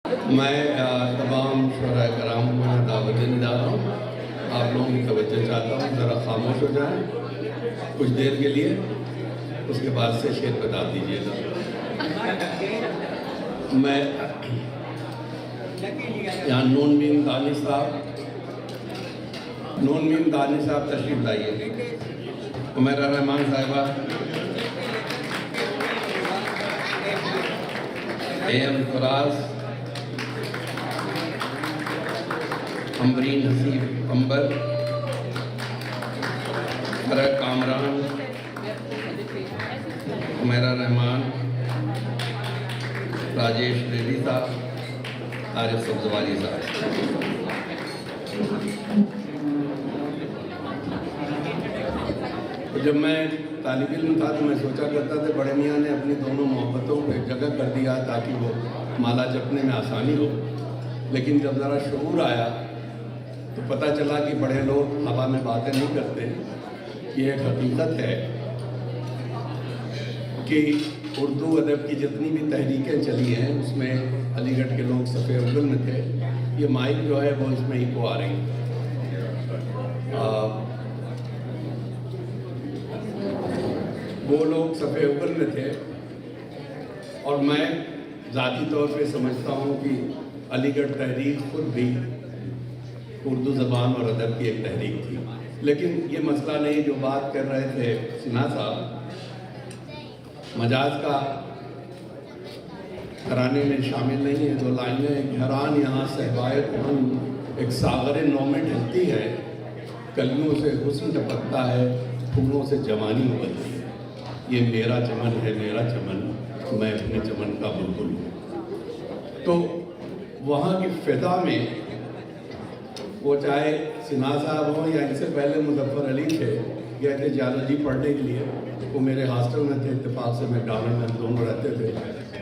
میں تمام شعراء کرام کو دعوت دینے جا رہا ہوں. آپ لوگوں کی توجہ چاہتا ہوں, ذرا خاموش ہو جائیں کچھ دیر کے لیے, اس کے بعد سے شعر بتا دیجیے گا. میں یہاں نون میم دانش صاحب تشریف لائیے. عمیرہ رحمان صاحبہ, ایم فراز, امبرین حسیب امبر, فرح کامران, عمیرہ رحمان, راجیش ریڈی صاحب, عارف سبزواری صاحب. جب میں طالب علم تھا تو میں سوچا کرتا تھا بڑے میاں نے اپنی دونوں محبتوں کو ایک جگہ کر دیا تاکہ وہ مالا جپنے میں آسانی ہو. لیکن جب ذرا شعور آیا تو پتہ چلا کہ بڑے لوگ ہوا میں باتیں نہیں کرتے. یہ ایک حقیقت ہے کہ اردو ادب کی جتنی بھی تحریکیں چلی ہیں اس میں علی گڑھ کے لوگ صف اول میں تھے. یہ مائک جو ہے وہ اس میں ایکو آ رہی ہے. وہ لوگ صف اول میں تھے اور میں ذاتی طور پہ سمجھتا ہوں کہ علی گڑھ تحریک خود بھی اردو زبان اور ادب کی ایک تحریک تھی. لیکن یہ مسئلہ نہیں جو بات کر رہے تھے سنہا صاحب, مجاز کا ترانے میں شامل نہیں ہے. دو لائنیں گھران یہاں صحبائے کون ایک ساغر نو میں ڈھلتی ہے, کلیوں سے حسن ٹپکتا ہے, پھولوں سے جوانی ابلتی ہے. یہ میرا چمن ہے میرا چمن, میں اپنے چمن کا بلبل ہوں. تو وہاں کی فضا میں وہ چاہے سنہا صاحب ہوں یا ان سے پہلے مظفر علی تھے, گئے تھے جیالوجی پڑھنے کے لیے. وہ میرے ہاسٹل میں تھے, اتفاق سے میں ڈاون میں دونوں رہتے تھے.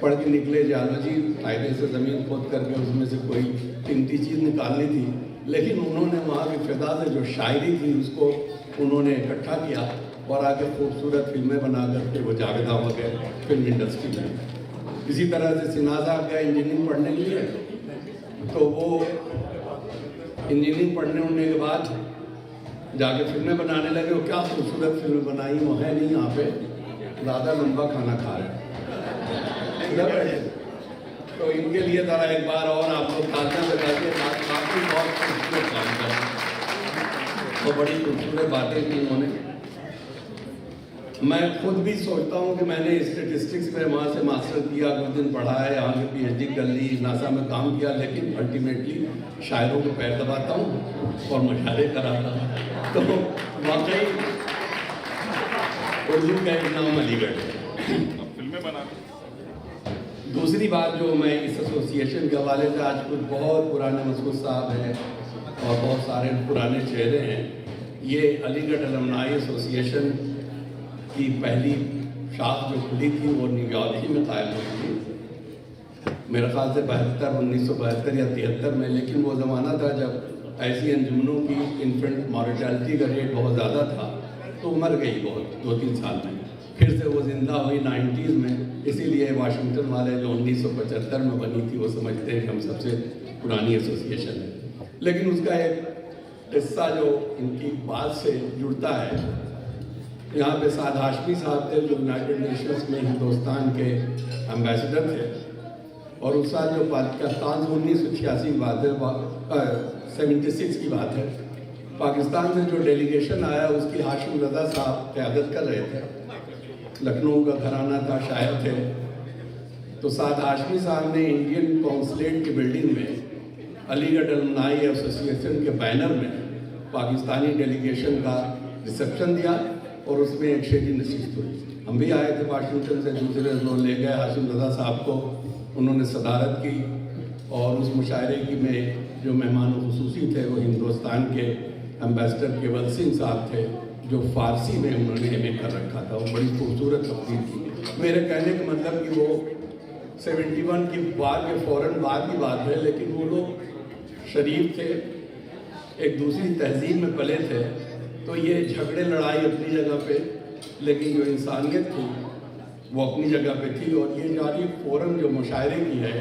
پڑھ کے نکلے جیالوجی, قاعدے سے زمین کھود کر کے اس میں سے کوئی قیمتی چیز نکالنی تھی. لیکن انہوں نے وہاں کی فضا سے جو شاعری تھی اس کو انہوں نے اکٹھا کیا اور آگے خوبصورت فلمیں بنا کر کے وہ جاوید ہو گئے فلم انڈسٹری میں. اسی طرح سے سنہا صاحب گئے انجینئرنگ پڑھنے کے لیے, تو وہ انجینئرنگ پڑھنے کے بعد جا کے فلمیں بنانے لگے. وہ کیا خوبصورت فلمیں بنائی, وہ ہے نہیں یہاں پہ, زیادہ لمبا کھانا کھا رہے ہیں. تو ان کے لیے ذرا ایک بار اور آپ لوگ تالیاں بجائیے. کافی بہت خوبصورت کام کر, تو بڑی خوبصورت باتیں کی انہوں نے. میں خود بھی سوچتا ہوں کہ میں نے اسٹیٹسٹکس میں وہاں سے ماسٹر کیا, کچھ دن پڑھا ہے, یہاں کی پی ایچ ڈی کر لی, ناسا میں کام کیا, لیکن الٹیمیٹلی شاعروں کو پیر دباتا ہوں اور مشاعرے کراتا ہوں. تو واقعی اردو کا ایک نام علی گڑھ ہے. دوسری بات جو میں اس ایسوسیشن کے حوالے سے, آج کچھ بہت پرانے مسعود صاحب ہیں اور بہت سارے پرانے چہرے ہیں. یہ علی گڑھ المنائی ایسوسیشن کی پہلی شاخ جو کھلی تھی وہ نیو یارک ہی میں قائم ہوئی تھی, میرے خیال سے 1972 یا 73 میں. لیکن وہ زمانہ تھا جب ایسی انجمنوں کی انفنٹ مورٹیلٹی کا ریٹ بہت زیادہ تھا, تو مر گئی بہت 2-3 سال میں. پھر سے وہ زندہ ہوئی 90s میں. اسی لیے واشنگٹن والے جو 1975 میں بنی تھی وہ سمجھتے ہیں کہ ہم سب سے پرانی ایسوسیشن ہے. لیکن اس کا ایک قصہ جو ان کی بات سے جڑتا ہے, یہاں پہ سعد ہاشمی صاحب تھے جو یونائٹڈ نیشنز میں ہندوستان کے ایمبیسڈر تھے, اور اس سال جو پاکستان سے 1986 کی بات ہے, 76 کی بات ہے, پاکستان سے جو ڈیلیگیشن آیا اس کی ہاشم رضا صاحب قیادت کر رہے تھے. لکھنؤ کا گھرانہ تھا, شاعر تھے. تو سعد ہاشمی صاحب نے انڈین کونسلیٹ کی بلڈنگ میں علی گڑھ المنائی ایسوسیشن کے بینر میں پاکستانی ڈیلیگیشن کا ریسیپشن دیا, اور اس میں ایک شعری نشست ہوئی. ہم بھی آئے تھے واشنگٹن سے, دوسرے لوگ لے گئے ہاشم رضا صاحب کو, انہوں نے صدارت کی. اور اس مشاعرے کی میں جو مہمان خصوصی تھے وہ ہندوستان کے ایمبیسڈر کیول سنگھ صاحب تھے, جو فارسی میں انہوں نے ایم اے کر رکھا تھا. وہ بڑی خوبصورت تقریر کی. میرے کہنے کا مطلب کہ وہ 71 کی بعد کے فوراً بعد کی بات ہے, لیکن وہ لوگ شریف تھے, ایک دوسری تہذیب میں پلے تھے. تو یہ جھگڑے لڑائی اپنی جگہ پہ, لیکن جو انسانیت تھی وہ اپنی جگہ پہ تھی. اور یہ جاری فوراً جو مشاعرے کی ہے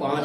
5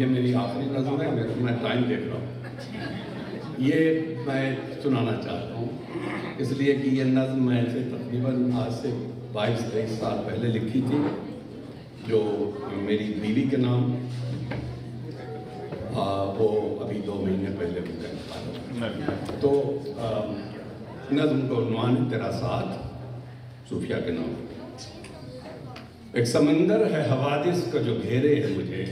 یہ میری آخری نظم ہے، میں ٹائم دیکھ رہا ہوں، یہ میں سنانا چاہتا ہوں اس لیے کہ یہ نظم میں سے تقریباً آج سے 22-23 سال پہلے لکھی تھی، جو میری بیوی کے نام، وہ ابھی 2 مہینے پہلے گزرا۔ تو نظم کو عنوان ہے تیرا ساتھ، صوفیہ کے نام۔ ایک سمندر ہے حوادث کا جو گھیرے ہے مجھے،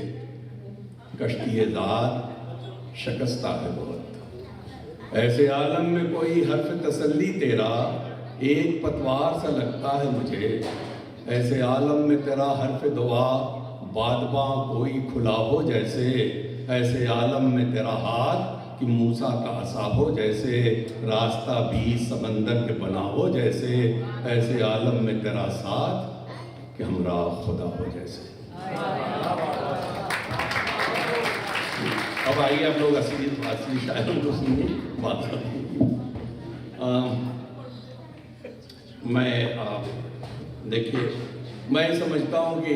کشتی ذات شکستہ ہے بہت، ایسے عالم میں کوئی حرف تسلی تیرا ایک پتوار سا لگتا ہے مجھے، ایسے عالم میں تیرا حرف دعا بادباں کوئی کھلا ہو جیسے، ایسے عالم میں تیرا ہاتھ کہ موسیٰ کا عصا ہو جیسے، راستہ بھی سمندر کے بنا ہو جیسے، ایسے عالم میں تیرا ساتھ کہ ہمراہ خدا ہو جیسے۔ اب آئیے آپ لوگ اصلی شاعروں کو سنیے بات کریں۔ میں دیکھیے، میں سمجھتا ہوں کہ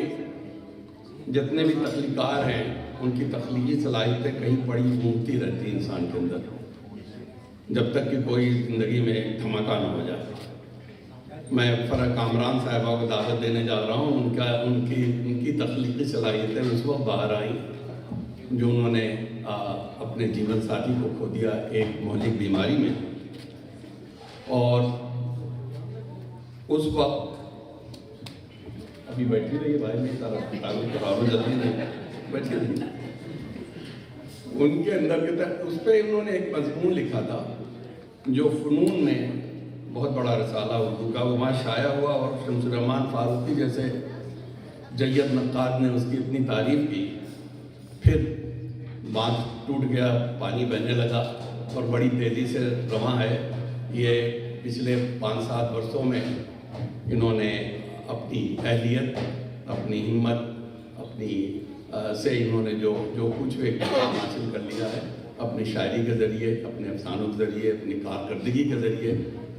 جتنے بھی تخلیقار ہیں ان کی تخلیقی صلاحیتیں کہیں پڑی گھومتی رہتی ہیں انسان کے اندر، جب تک کہ کوئی زندگی میں دھماکہ نہ ہو جائے۔ میں فرح کامران صاحبہ کو دعوت دینے جا رہا ہوں، ان کی تخلیقی صلاحیتیں اس وقت باہر آئیں جو انہوں نے اپنے جیون ساتھی کو کھو دیا ایک مہلک بیماری میں، اور اس وقت ابھی بیٹھی رہی بھائی میری طرف تعلق کرا لو جلدی نہیں بیٹھی رہی، ان کے اندر کے تحت اس پہ انہوں نے ایک مضمون لکھا تھا جو فنون میں بہت بڑا رسالہ اردو کا، وہ وہاں شائع ہوا، اور شمس الرحمن فاروقی جیسے جید نقاد نے اس کی اتنی تعریف کی، پھر باندھ ٹوٹ گیا، پانی بہنے لگا اور بڑی تیزی سے رواں ہے۔ یہ پچھلے 5-7 برسوں میں انہوں نے اپنی اہلیت، اپنی ہمت، اپنی سے انہوں نے جو کچھ بھی کام حاصل کر لیا ہے اپنی شاعری کے ذریعے، اپنے افسانوں کے ذریعے، اپنی کارکردگی کے ذریعے،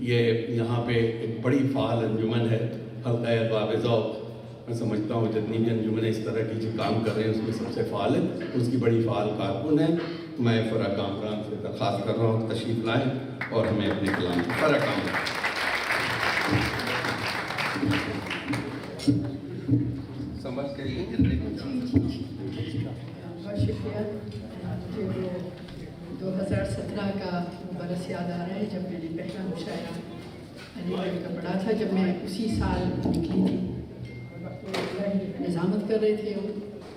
یہ یہاں پہ ایک بڑی فعال انجمن ہے حلقہ ارباب ذوق۔ میں سمجھتا ہوں جتنی بھی انجمنیں اس طرح کی جو کام کر رہے ہیں اس میں سب سے فعال ہے، اس کی بڑی فعال کارکن ہے۔ میں فرح کامران سے درخواست کر رہا ہوں تشریف لائیں اور ہمیں اپنے کلام فرح کامران۔ سمجھ کریے جلدی۔ بہت شکریہ۔ 2017 کا برس یاد آ رہا ہے جب میں نے پہلا مشاعرہ علی گڑھ کا پڑھا تھا، جب میں اسی سال نکلی تھی، نظامت کر رہے تھے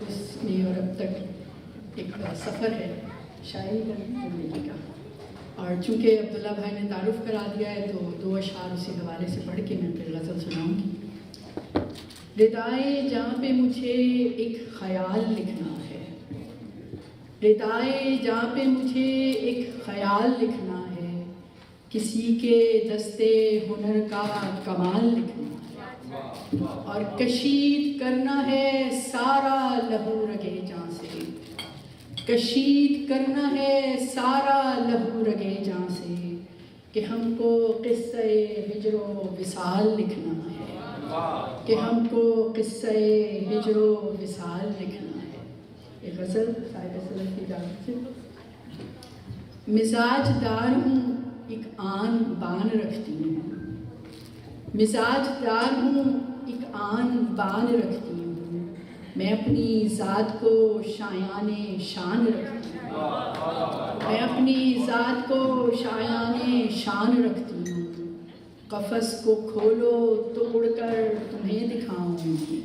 اس میں، اور اب تک ایک سفر ہے شاعری کا، زندگی کا۔ اور چونکہ عبداللہ بھائی نے تعارف کرا دیا ہے تو 2 اشعار اسی حوالے سے پڑھ کے میں پھر غزل سناؤں گی۔ ردائے جہاں پہ مجھے ایک خیال لکھنا ہے، ردائے جہاں پہ مجھے ایک خیال لکھنا ہے، کسی کے دستے ہنر کا کمال لکھنا ہے، اور کشید کرنا ہے سارا لہو رگے جاں سے، کشید کرنا ہے سارا لہو رگے جاں سے، کہ ہم کو قصہ ہجر و وصال لکھنا ہے، کہ ہم کو قصہ ہجر و وصال لکھنا ہے۔ ایک غزل صاحب سلف کی جانب سے۔ مزاج دار ہوں ایک آن بان رکھتی ہوں، مزاج دار ہوں ایک آن بان رکھتی ہوں، میں اپنی ذات کو شایان شان رکھتی ہوں، میں اپنی ذات کو شایان شان رکھتی ہوں، قفس کو کھولو تو اڑ کر تمہیں دکھاؤں گی،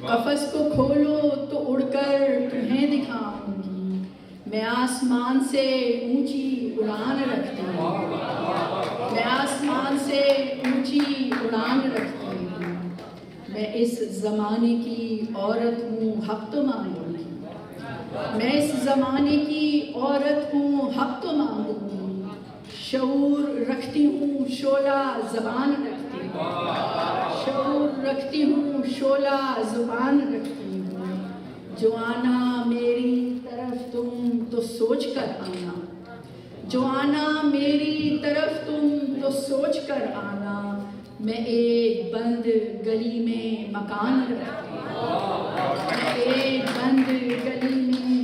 قفس کو کھولو تو اڑ کر تمہیں دکھاؤں گی، میں آسمان سے اونچی اڑان رکھتی ہوں، میں آسمان سے اونچی اڑان رکھتی ہوں، میں اس زمانے کی عورت ہوں حق تو مانگوں گی، میں اس زمانے کی عورت ہوں حق تو مانگوں گی، شعور رکھتی ہوں شعلہ زبان رکھتی ہوں، شعور رکھتی ہوں شعلہ زبان رکھتی ہوں، جو آنا میری طرف تم تو سوچ کر آنا، جو آنا میری طرف تم تو سوچ کر آنا، میں ایک بند گلی میں مکان رکھتی ہوں، میں ایک بند گلی میں